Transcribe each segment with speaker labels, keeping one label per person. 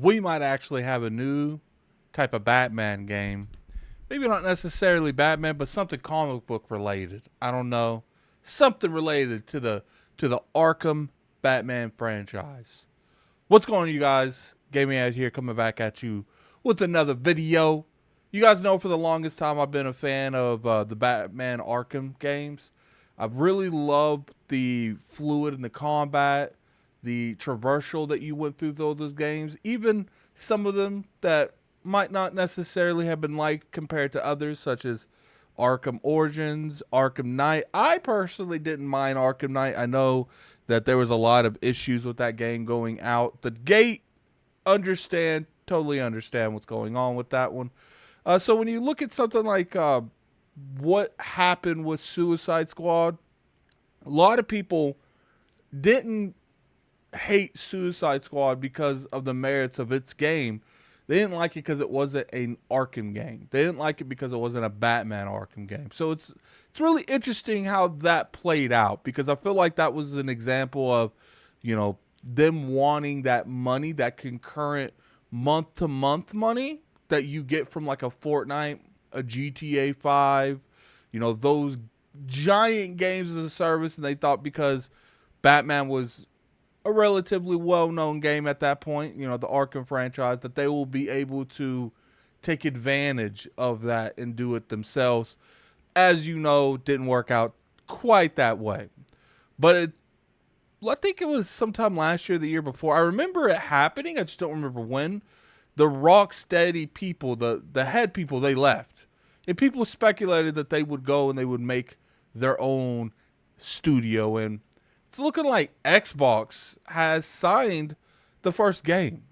Speaker 1: we might actually have a new type of Batman game. Maybe not necessarily Batman, but something comic book related. I don't know. Something related to the Arkham Batman franchise. What's going on, you guys? Gaming out here coming back at you with another video. You guys know for the longest time I've been a fan of the Batman Arkham games. I've really loved the fluid in the combat, the traversal that you went through those games, even some of them that might not necessarily have been liked compared to others, such as Arkham Origins, Arkham Knight. I personally didn't mind Arkham Knight. I know that there was a lot of issues with that game going out the gate. Totally understand what's going on with that one. So when you look at something like what happened with Suicide Squad, a lot of people didn't hate Suicide Squad because of the merits of its game. They didn't like it because it wasn't an Arkham game. They didn't like it because it wasn't a Batman Arkham game. So it's really interesting how that played out, because I feel like that was an example of, them wanting that money, that concurrent month-to-month money that you get from like a Fortnite, a GTA 5, those giant games as a service. And they thought because Batman was a relatively well-known game at that point, the Arkham franchise, that they will be able to take advantage of that and do it themselves. As you know, didn't work out quite that way. But I think it was sometime last year, the year before. I remember it happening. I just don't remember when. The rocksteady people, the head people, they left. And people speculated that they would go and they would make their own studio. And it's looking like Xbox has signed the first game.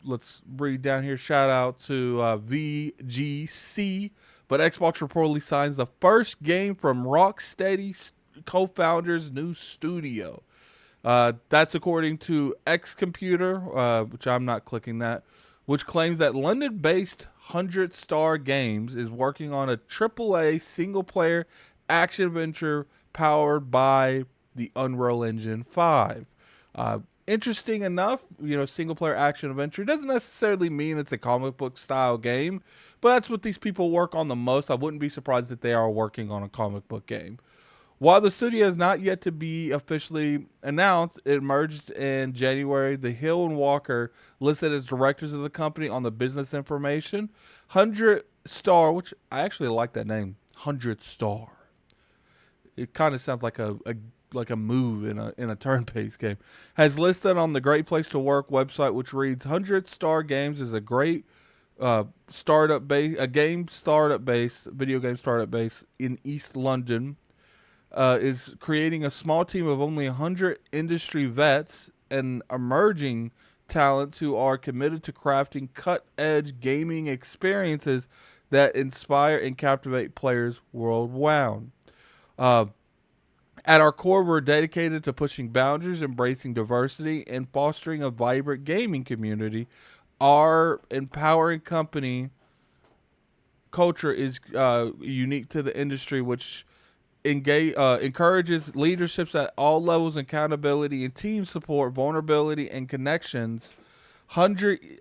Speaker 1: Let's read down here. Shout out to VGC. But Xbox reportedly signs the first game from Rocksteady co-founder's new studio. That's according to X Computer, which I'm not clicking that, which claims that London-based 100 Star Games is working on a AAA single-player action-adventure powered by the Unreal Engine 5. Interesting enough, single-player action-adventure doesn't necessarily mean it's a comic book style game, but that's what these people work on the most. I wouldn't be surprised if they are working on a comic book game. While the studio is not yet to be officially announced, it emerged in January. The Hill and Walker listed as directors of the company on the business information. 100 Star, which I actually like that name, 100 Star. It kind of sounds like a move in a turn-based game. Has listed on the Great Place to Work website, which reads 100 Star Games is a great video game startup base in East London. Is creating a small team of only 100 industry vets and emerging talents who are committed to crafting cut-edge gaming experiences that inspire and captivate players worldwide. At our core, we're dedicated to pushing boundaries, embracing diversity, and fostering a vibrant gaming community. Our empowering company culture is unique to the industry, which encourages leaderships at all levels, accountability and team support, vulnerability and connections. 100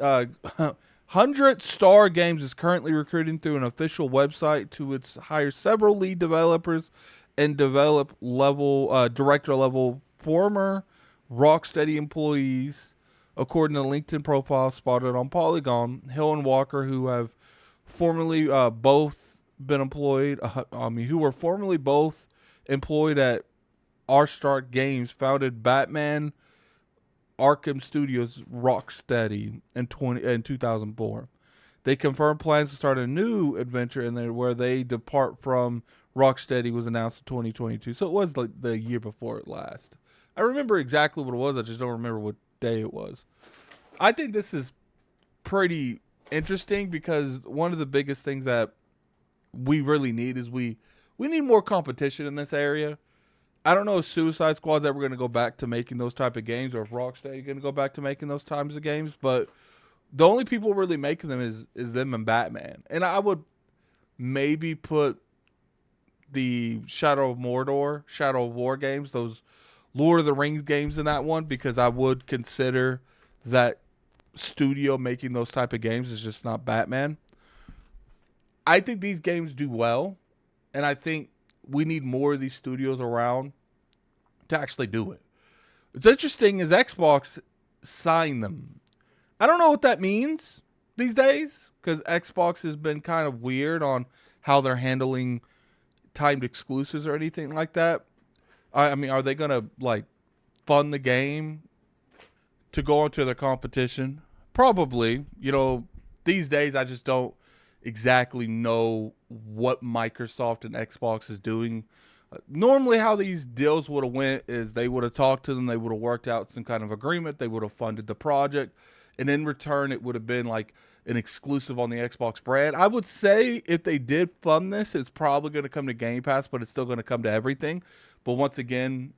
Speaker 1: Star Games is currently recruiting through an official website to hire several lead developers and develop director level former Rocksteady employees, according to LinkedIn profile spotted on Polygon. Hill and Walker, who have formerly both been employed, who were formerly both employed at Arkham Games, founded Batman Arkham Studios Rocksteady in 2004. They confirmed plans to start a new adventure where they depart from Rocksteady was announced in 2022. So it was like the year before it last. I remember exactly what it was. I just don't remember what day it was. I think this is pretty interesting because one of the biggest things that we really need is we need more competition in this area. I don't know if Suicide Squad's ever going to go back to making those type of games, or if Rocksteady going to go back to making those types of games, but the only people really making them is them and Batman. And I would maybe put the Shadow of War games, those Lord of the Rings games in that one, because I would consider that studio making those type of games. It's just not Batman. I think these games do well, and I think we need more of these studios around to actually do it. What's interesting is Xbox signed them. I don't know what that means these days because Xbox has been kind of weird on how they're handling timed exclusives or anything like that. I mean, are they going to like fund the game to go into their competition? Probably. These days I just don't exactly know what Microsoft and Xbox is doing. Normally how these deals would have went is they would have talked to them, they would have worked out some kind of agreement, they would have funded the project, and in return it would have been like an exclusive on the Xbox brand. I would say if they did fund this, it's probably going to come to Game Pass, but it's still going to come to everything. But once again,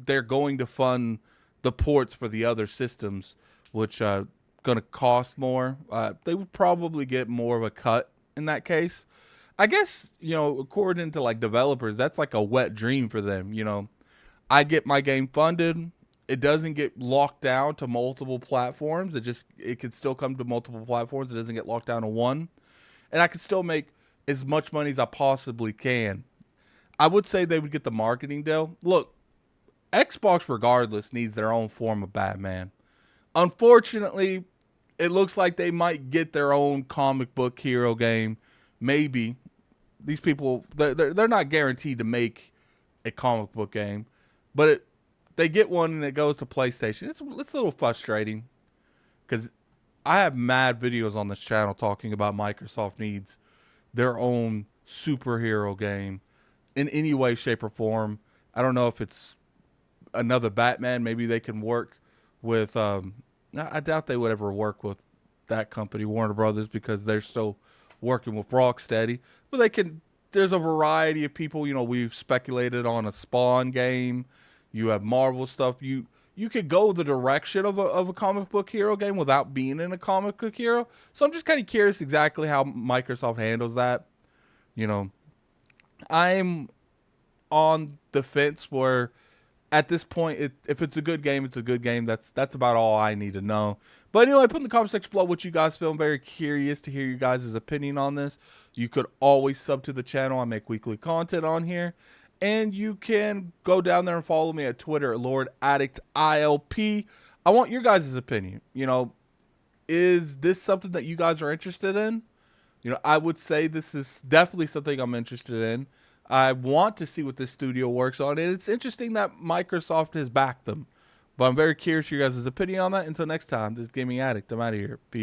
Speaker 1: they're going to fund the ports for the other systems, which going to cost more. They would probably get more of a cut in that case. I guess, according to like developers, that's like a wet dream for them. I get my game funded. It doesn't get locked down to multiple platforms. It could still come to multiple platforms. It doesn't get locked down to one. And I could still make as much money as I possibly can. I would say they would get the marketing deal. Look, Xbox regardless needs their own form of Batman. Unfortunately, it looks like they might get their own comic book hero game. Maybe. These people, they're not guaranteed to make a comic book game. But they get one and it goes to PlayStation. It's a little frustrating. Because I have mad videos on this channel talking about Microsoft needs their own superhero game in any way, shape, or form. I don't know if it's another Batman. Maybe they can work with... I doubt they would ever work with that company, Warner Brothers, because they're still working with Rocksteady. But they can... There's a variety of people. We've speculated on a Spawn game. You have Marvel stuff. You could go the direction of a comic book hero game without being in a comic book hero. So I'm just kind of curious exactly how Microsoft handles that. I'm on the fence where at this point, if it's a good game, it's a good game. That's about all I need to know. But anyway, put in the comment section below what you guys feel. I'm very curious to hear you guys' opinion on this. You could always sub to the channel. I make weekly content on here. And you can go down there and follow me at Twitter at LordAddictILP. I want your guys' opinion. Is this something that you guys are interested in? I would say this is definitely something I'm interested in. I want to see what this studio works on. And it's interesting that Microsoft has backed them. But I'm very curious your guys' opinion on that. Until next time, this is Gaming Addict. I'm out of here. Peace.